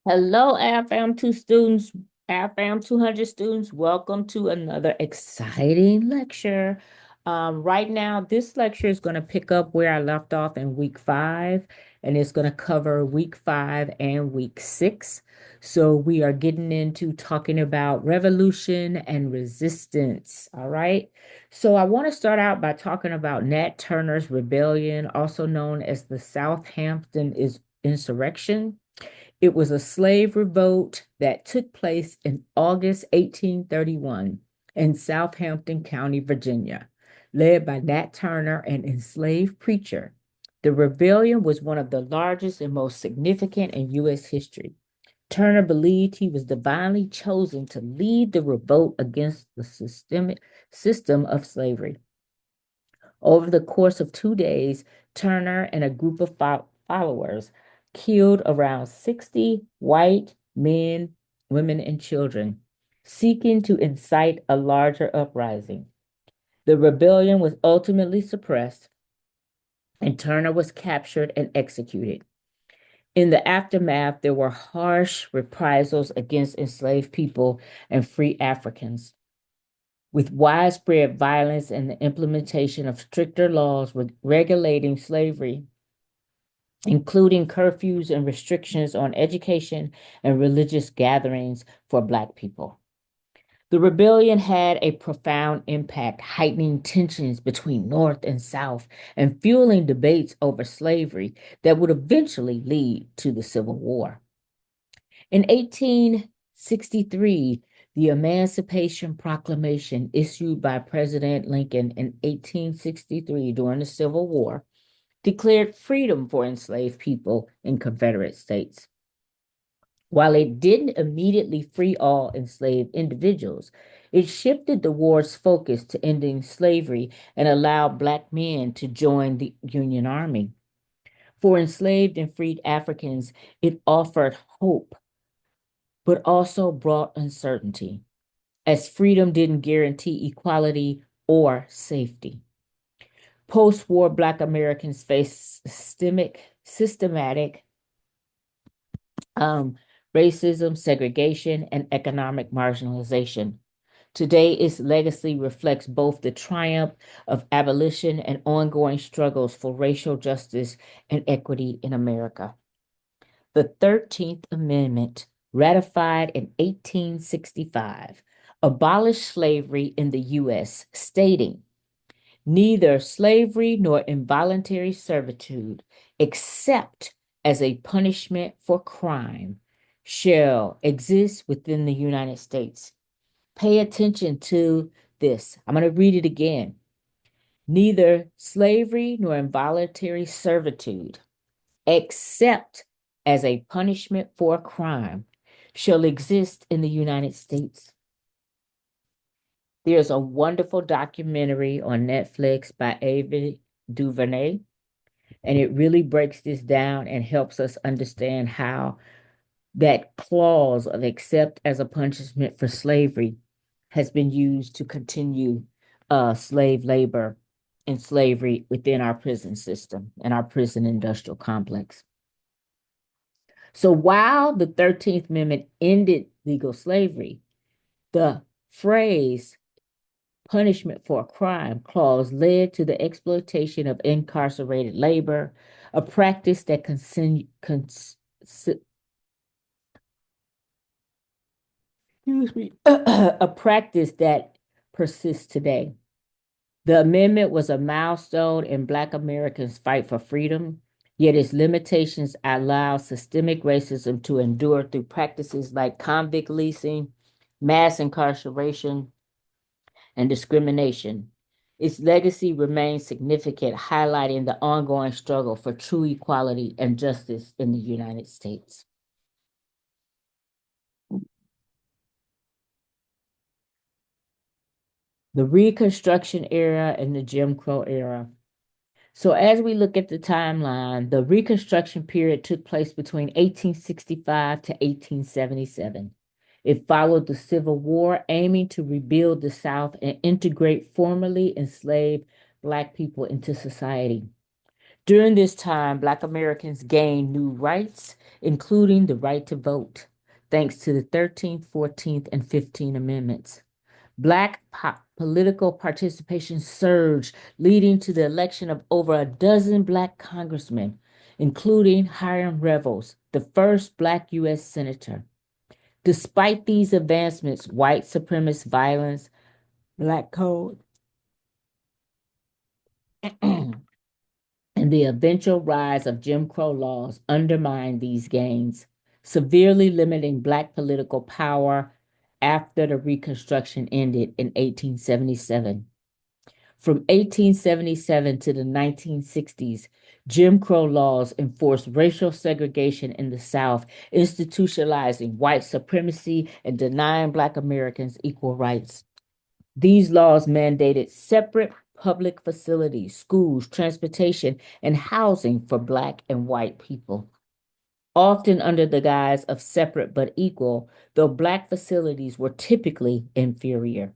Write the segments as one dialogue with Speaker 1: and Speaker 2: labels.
Speaker 1: Hello, AFAM 2 students, AFAM 200 students. Welcome to another exciting lecture. Right now, this lecture is going to pick up where I left off in week 5, and it's going to cover week 5 and week 6. So we are getting into talking about revolution and resistance. All right. So I want to start out by talking about Nat Turner's rebellion, also known as the Southampton insurrection. It was a slave revolt that took place in August 1831 in Southampton County, Virginia, led by Nat Turner, an enslaved preacher. The rebellion was one of the largest and most significant in U.S. history. Turner believed he was divinely chosen to lead the revolt against the system of slavery. Over the course of 2 days, Turner and a group of followers killed around 60 white men, women, and children, seeking to incite a larger uprising. The rebellion was ultimately suppressed, and Turner was captured and executed. In the aftermath, there were harsh reprisals against enslaved people and free Africans, with widespread violence and the implementation of stricter laws regulating slavery, including curfews and restrictions on education and religious gatherings for Black people. The rebellion had a profound impact, heightening tensions between North and South and fueling debates over slavery that would eventually lead to the Civil War. In 1863, the Emancipation Proclamation issued by President Lincoln in 1863 during the Civil War declared freedom for enslaved people in Confederate states. While it didn't immediately free all enslaved individuals, it shifted the war's focus to ending slavery and allowed Black men to join the Union Army. For enslaved and freed Africans, it offered hope, but also brought uncertainty, as freedom didn't guarantee equality or safety. Post-war Black Americans faced systematic um, racism, segregation, and economic marginalization. Today, its legacy reflects both the triumph of abolition and ongoing struggles for racial justice and equity in America. The 13th Amendment, ratified in 1865, abolished slavery in the U.S., stating, "Neither slavery nor involuntary servitude, except as a punishment for crime, shall exist within the United States." Pay attention to this. I'm going to read it again. Neither slavery nor involuntary servitude, except as a punishment for a crime, shall exist in the United States. There's a wonderful documentary on Netflix by Ava DuVernay, and it really breaks this down and helps us understand how that clause of "except as a punishment for slavery" has been used to continue slave labor and slavery within our prison system and our prison industrial complex. So while the 13th Amendment ended legal slavery, the phrase "punishment for a crime" clause led to the exploitation of incarcerated labor, a practice that a practice that persists today. The amendment was a milestone in Black Americans' fight for freedom, yet its limitations allow systemic racism to endure through practices like convict leasing, mass incarceration, and discrimination. Its legacy remains significant, highlighting the ongoing struggle for true equality and justice in the United States. The Reconstruction era and the Jim Crow era. So, as we look at the timeline, the Reconstruction period took place between 1865 to 1877. It followed the Civil War, aiming to rebuild the South and integrate formerly enslaved Black people into society. During this time, Black Americans gained new rights, including the right to vote, thanks to the 13th, 14th, and 15th Amendments. Black political participation surged, leading to the election of over a dozen Black congressmen, including Hiram Revels, the first Black U.S. Senator. Despite these advancements, white supremacist violence, Black code, and the eventual rise of Jim Crow laws undermined these gains, severely limiting Black political power after the Reconstruction ended in 1877. From 1877 to the 1960s, Jim Crow laws enforced racial segregation in the South, institutionalizing white supremacy and denying Black Americans equal rights. These laws mandated separate public facilities, schools, transportation, and housing for Black and white people, often under the guise of separate but equal, though Black facilities were typically inferior.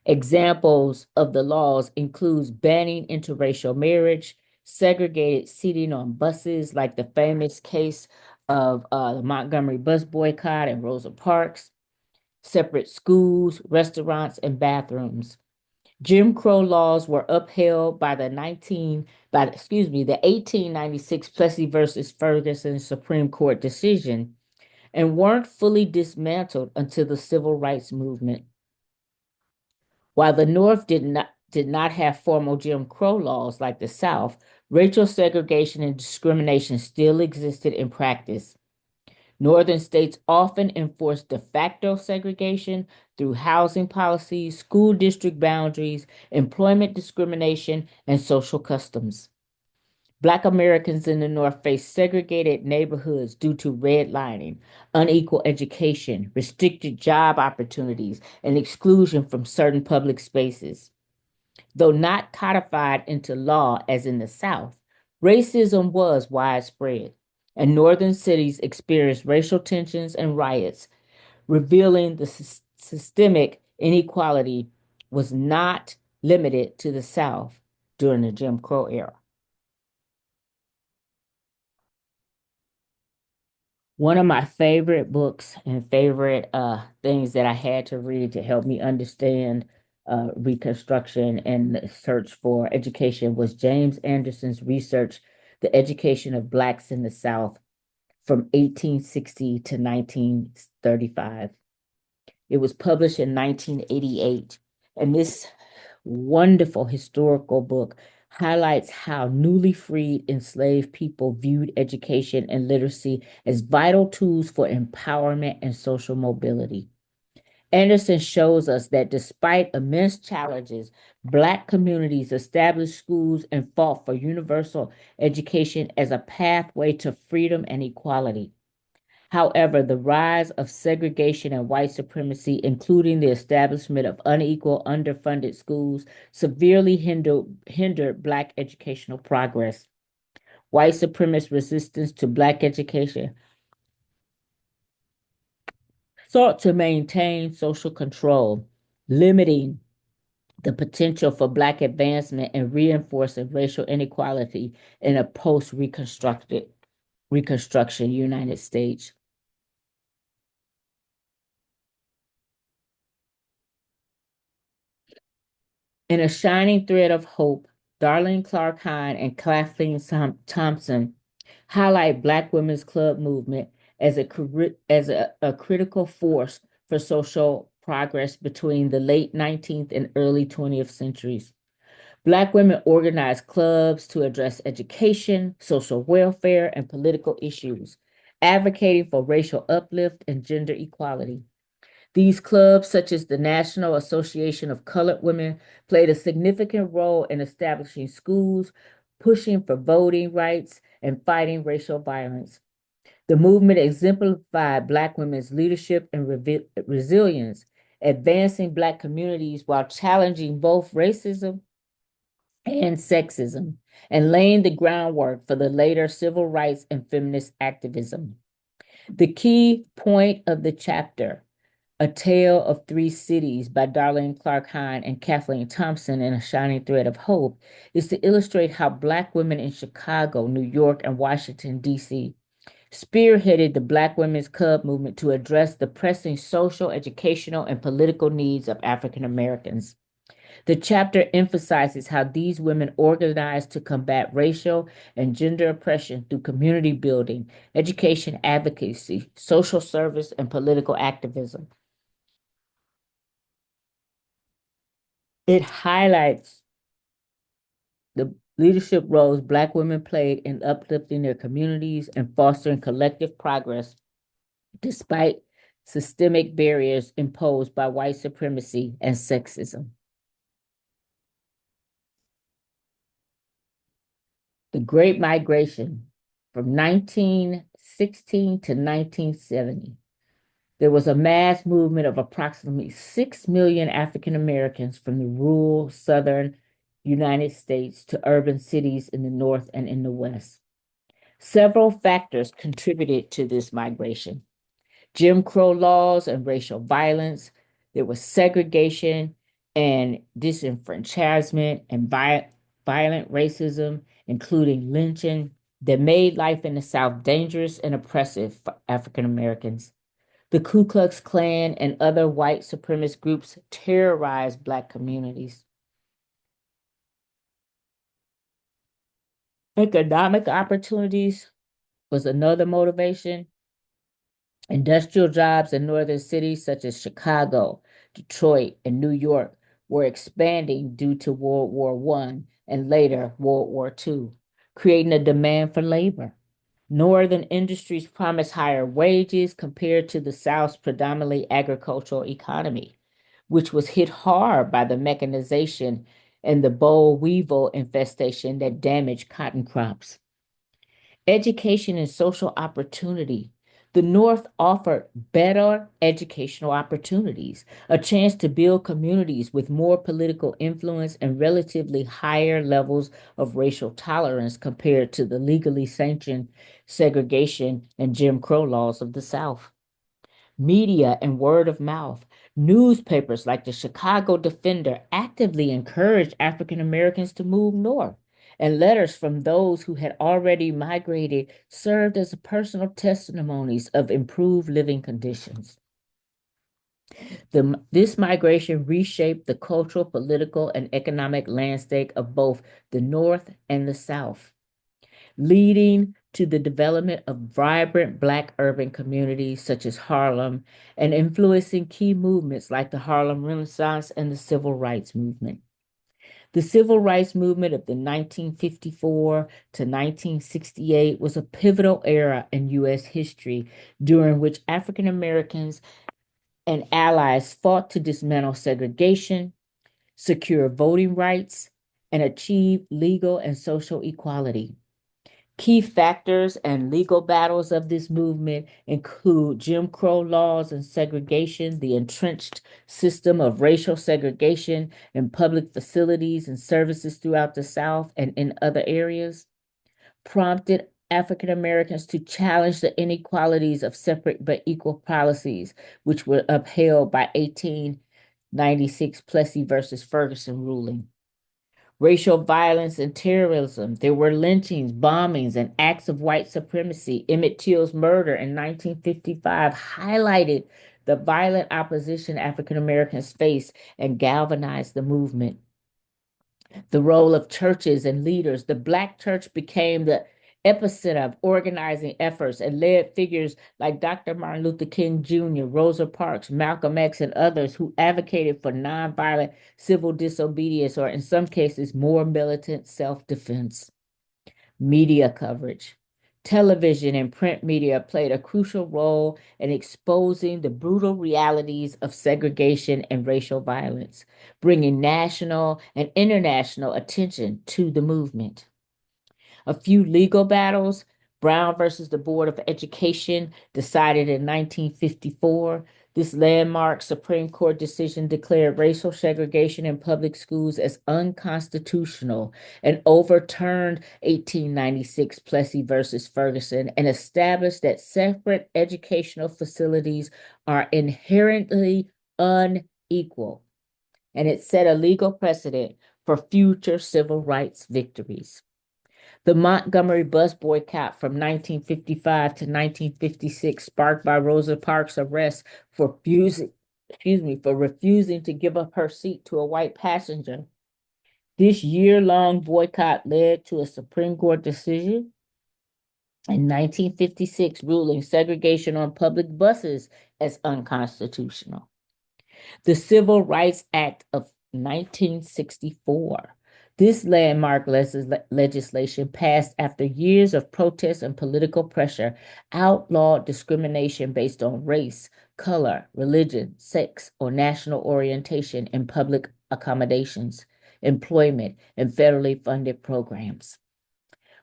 Speaker 1: Examples of the laws includes banning interracial marriage, segregated seating on buses, like the famous case of the Montgomery bus boycott and Rosa Parks, separate schools, restaurants, and bathrooms. Jim Crow laws were upheld by the 1896 Plessy versus Ferguson Supreme Court decision and weren't fully dismantled until the Civil Rights Movement. While the North did not have formal Jim Crow laws like the South, racial segregation and discrimination still existed in practice. Northern states often enforced de facto segregation through housing policies, school district boundaries, employment discrimination, and social customs. Black Americans in the North faced segregated neighborhoods due to redlining, unequal education, restricted job opportunities, and exclusion from certain public spaces. Though not codified into law as in the South, racism was widespread, and northern cities experienced racial tensions and riots, revealing the systemic inequality was not limited to the South during the Jim Crow era. One of my favorite books and favorite things that I had to read to help me understand Reconstruction and the search for education was James Anderson's research, The Education of Blacks in the South from 1860 to 1935. It was published in 1988. And this wonderful historical book highlights how newly freed enslaved people viewed education and literacy as vital tools for empowerment and social mobility. Anderson shows us that despite immense challenges, Black communities established schools and fought for universal education as a pathway to freedom and equality. However, the rise of segregation and white supremacy, including the establishment of unequal, underfunded schools, severely hindered Black educational progress. White supremacist resistance to Black education sought to maintain social control, limiting the potential for Black advancement and reinforcing racial inequality in a Reconstruction United States. In a shining thread of hope, Darlene Clark Hine and Kathleen Thompson highlight Black Women's Club movement as a critical force for social progress between the late 19th and early 20th centuries. Black women organized clubs to address education, social welfare, and political issues, advocating for racial uplift and gender equality. These clubs, such as the National Association of Colored Women, played a significant role in establishing schools, pushing for voting rights, and fighting racial violence. The movement exemplified Black women's leadership and resilience, advancing Black communities while challenging both racism and sexism, and laying the groundwork for the later civil rights and feminist activism. The key point of the chapter: A Tale of Three Cities by Darlene Clark Hine and Kathleen Thompson in A Shining Thread of Hope is to illustrate how Black women in Chicago, New York, and Washington, D.C. spearheaded the Black Women's Club movement to address the pressing social, educational, and political needs of African Americans. The chapter emphasizes how these women organized to combat racial and gender oppression through community building, education advocacy, social service, and political activism. It highlights the leadership roles Black women played in uplifting their communities and fostering collective progress despite systemic barriers imposed by white supremacy and sexism. The Great Migration from 1916 to 1970. There was a mass movement of approximately 6 million African Americans from the rural southern United States to urban cities in the North and in the West. Several factors contributed to this migration: Jim Crow laws and racial violence. There was segregation and disenfranchisement and violent racism, including lynching, that made life in the South dangerous and oppressive for African Americans. The Ku Klux Klan and other white supremacist groups terrorized Black communities. Economic opportunities was another motivation. Industrial jobs in northern cities such as Chicago, Detroit, and New York were expanding due to World War I and later World War II, creating a demand for labor. Northern industries promised higher wages compared to the South's predominantly agricultural economy, which was hit hard by the mechanization and the boll weevil infestation that damaged cotton crops. Education and social opportunity. The North offered better educational opportunities, a chance to build communities with more political influence and relatively higher levels of racial tolerance compared to the legally sanctioned segregation and Jim Crow laws of the South. Media and word of mouth. Newspapers like the Chicago Defender actively encouraged African Americans to move north, and letters from those who had already migrated served as personal testimonies of improved living conditions. This migration reshaped the cultural, political, and economic landscape of both the North and the South, leading to the development of vibrant Black urban communities such as Harlem and influencing key movements like the Harlem Renaissance and the Civil Rights Movement. The Civil Rights Movement of the 1954 to 1968 was a pivotal era in U.S. history during which African Americans and allies fought to dismantle segregation, secure voting rights, and achieve legal and social equality. Key factors and legal battles of this movement include Jim Crow laws and segregation, the entrenched system of racial segregation in public facilities and services throughout the South and in other areas, prompted African Americans to challenge the inequalities of separate but equal policies, which were upheld by 1896 Plessy versus Ferguson ruling. Racial violence and terrorism. There were lynchings, bombings, and acts of white supremacy. Emmett Till's murder in 1955 highlighted the violent opposition African Americans faced and galvanized the movement. The role of churches and leaders. The Black church became the epicenter of organizing efforts and led figures like Dr. Martin Luther King Jr., Rosa Parks, Malcolm X, and others who advocated for nonviolent civil disobedience or, in some cases, more militant self-defense. Media coverage. Television and print media played a crucial role in exposing the brutal realities of segregation and racial violence, bringing national and international attention to the movement. A few legal battles. Brown versus the Board of Education, decided in 1954. This landmark Supreme Court decision declared racial segregation in public schools as unconstitutional and overturned 1896 Plessy versus Ferguson and established that separate educational facilities are inherently unequal. And it set a legal precedent for future civil rights victories. The Montgomery bus boycott from 1955 to 1956, sparked by Rosa Parks' arrest for refusing to give up her seat to a white passenger. This year-long boycott led to a Supreme Court decision in 1956 ruling segregation on public buses as unconstitutional. The Civil Rights Act of 1964. This landmark legislation passed after years of protests and political pressure, outlawed discrimination based on race, color, religion, sex, or national orientation in public accommodations, employment, and federally funded programs.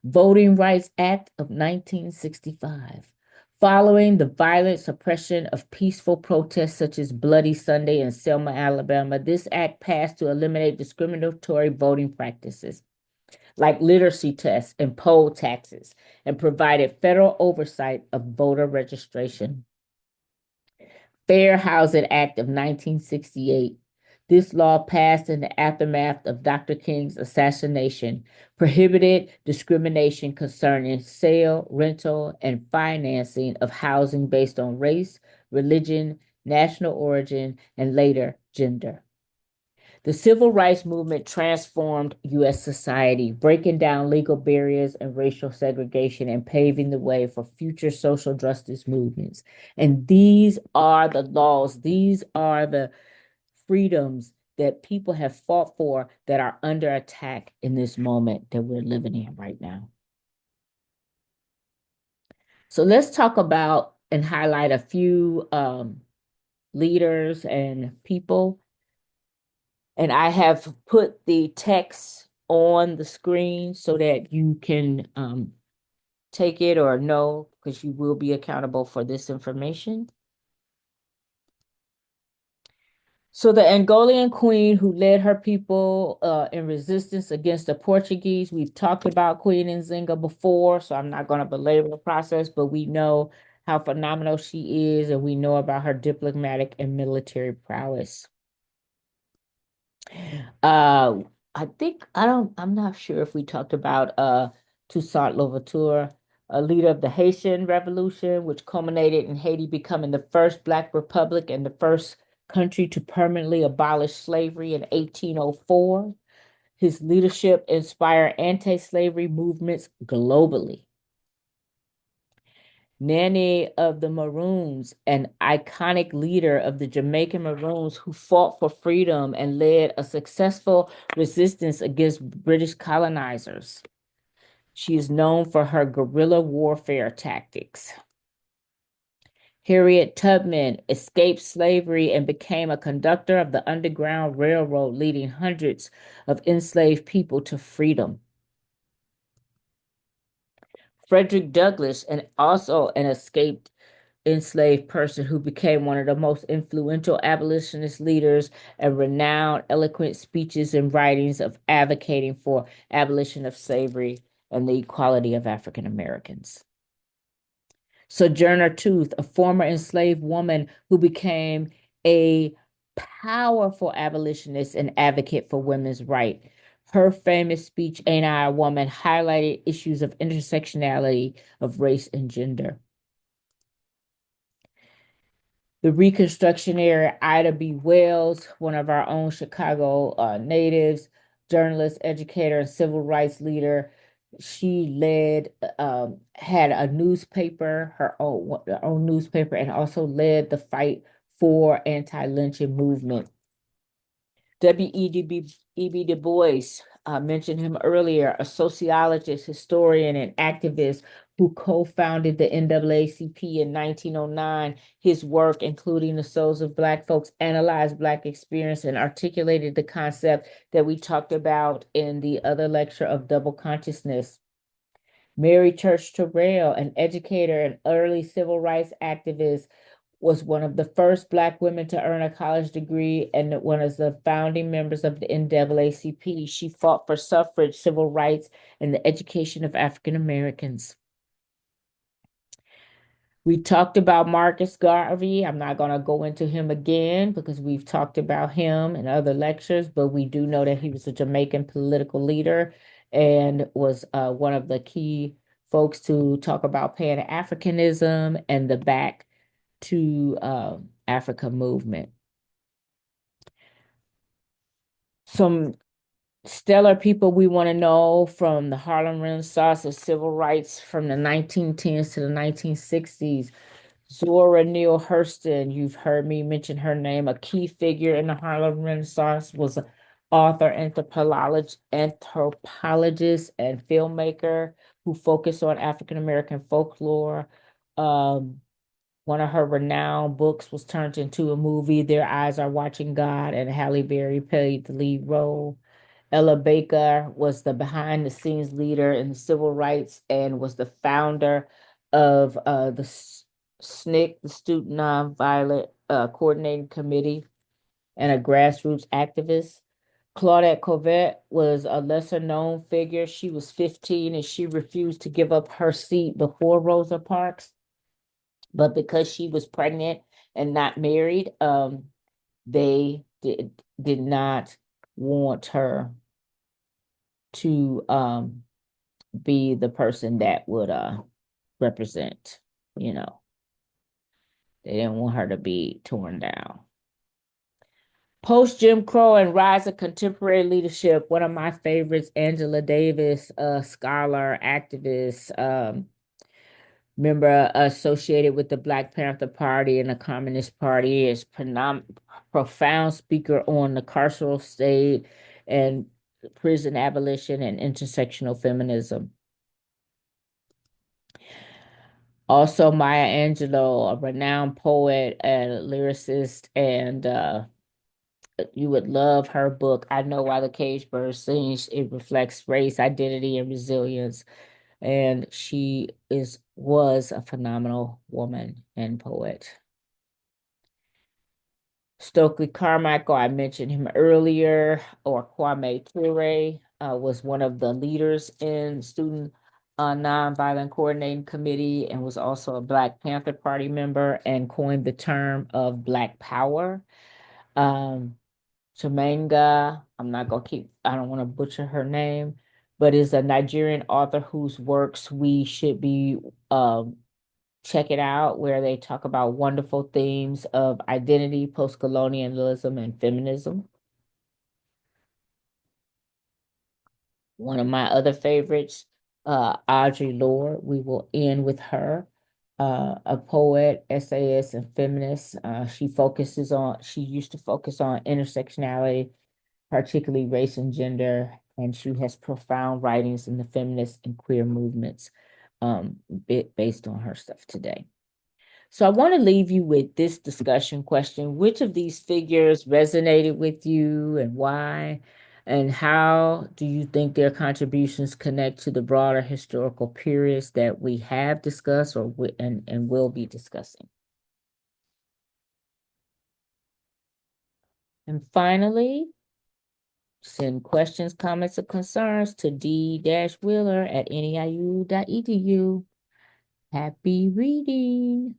Speaker 1: Voting Rights Act of 1965. Following the violent suppression of peaceful protests such as Bloody Sunday in Selma, Alabama, this act passed to eliminate discriminatory voting practices like literacy tests and poll taxes and provided federal oversight of voter registration. Fair Housing Act of 1968. This law passed in the aftermath of Dr. King's assassination, prohibited discrimination concerning sale, rental, and financing of housing based on race, religion, national origin, and later gender. The civil rights movement transformed U.S. society, breaking down legal barriers and racial segregation and paving the way for future social justice movements. And these are the laws, these are the freedoms that people have fought for that are under attack in this moment that we're living in right now. So let's talk about and highlight a few leaders and people. And I have put the text on the screen so that you can take it or know, because you will be accountable for this information. So the Angolan queen who led her people in resistance against the Portuguese, we've talked about Queen Nzinga before, so I'm not going to belabor the process, but we know how phenomenal she is, and we know about her diplomatic and military prowess. I'm not sure if we talked about Toussaint Louverture, a leader of the Haitian Revolution, which culminated in Haiti becoming the first Black republic and the first country to permanently abolish slavery in 1804. His leadership inspired anti-slavery movements globally. Nene of the Maroons, an iconic leader of the Jamaican Maroons who fought for freedom and led a successful resistance against British colonizers. She is known for her guerrilla warfare tactics. Harriet Tubman escaped slavery and became a conductor of the Underground Railroad, leading hundreds of enslaved people to freedom. Frederick Douglass, and also an escaped enslaved person who became one of the most influential abolitionist leaders and renowned eloquent speeches and writings of advocating for abolition of slavery and the equality of African Americans. Sojourner Truth, a former enslaved woman who became a powerful abolitionist and advocate for women's rights. Her famous speech, Ain't I a Woman, highlighted issues of intersectionality of race and gender. The Reconstruction era, Ida B. Wells, one of our own Chicago natives, journalist, educator, and civil rights leader. She had a newspaper, her own newspaper, and also led the fight for anti-lynching movement. W.E.B. Du Bois, mentioned him earlier, a sociologist, historian, and activist who co-founded the NAACP in 1909. His work, including The Souls of Black Folks, analyzed Black experience and articulated the concept that we talked about in the other lecture of double consciousness. Mary Church Terrell, an educator and early civil rights activist, was one of the first Black women to earn a college degree and one of the founding members of the NAACP. She fought for suffrage, civil rights, and the education of African Americans. We talked about Marcus Garvey. I'm not going to go into him again because we've talked about him in other lectures, but we do know that he was a Jamaican political leader and was one of the key folks to talk about Pan-Africanism and the Back to Africa movement. Some stellar people we want to know from the Harlem Renaissance of civil rights from the 1910s to the 1960s. Zora Neale Hurston, you've heard me mention her name, a key figure in the Harlem Renaissance, was an author, anthropologist, and filmmaker who focused on African American folklore. One of her renowned books was turned into a movie, Their Eyes Are Watching God, and Halle Berry played the lead role. Ella Baker was the behind the scenes leader in civil rights and was the founder of the SNCC, the Student Nonviolent Coordinating Committee, and a grassroots activist. Claudette Colvett was a lesser known figure. She was 15 and she refused to give up her seat before Rosa Parks. But because she was pregnant and not married, they did not want her to be the person that would represent, you know. They didn't want her to be torn down. Post Jim Crow and rise of contemporary leadership. One of my favorites, Angela Davis, a scholar, activist, member associated with the Black Panther Party and the Communist Party, is profound speaker on the carceral state and prison abolition and intersectional feminism. Also, Maya Angelou, a renowned poet and lyricist, and you would love her book, I Know Why the Cage Bird Sings. It reflects race, identity, and resilience. And she was a phenomenal woman and poet. Stokely Carmichael, I mentioned him earlier, or Kwame Ture, was one of the leaders in Student Nonviolent Coordinating Committee and was also a Black Panther Party member and coined the term of Black Power. Chimamanda, I don't want to butcher her name, but is a Nigerian author whose works we should be check it out, where they talk about wonderful themes of identity, post-colonialism, and feminism. One of my other favorites, Audre Lorde, we will end with her, a poet, essayist, and feminist. She used to focus on intersectionality, particularly race and gender, and she has profound writings in the feminist and queer movements based on her stuff today. So I want to leave you with this discussion question. Which of these figures resonated with you and why? And how do you think their contributions connect to the broader historical periods that we have discussed and will be discussing? And finally, send questions, comments, or concerns to d-wheeler@neiu.edu. Happy reading.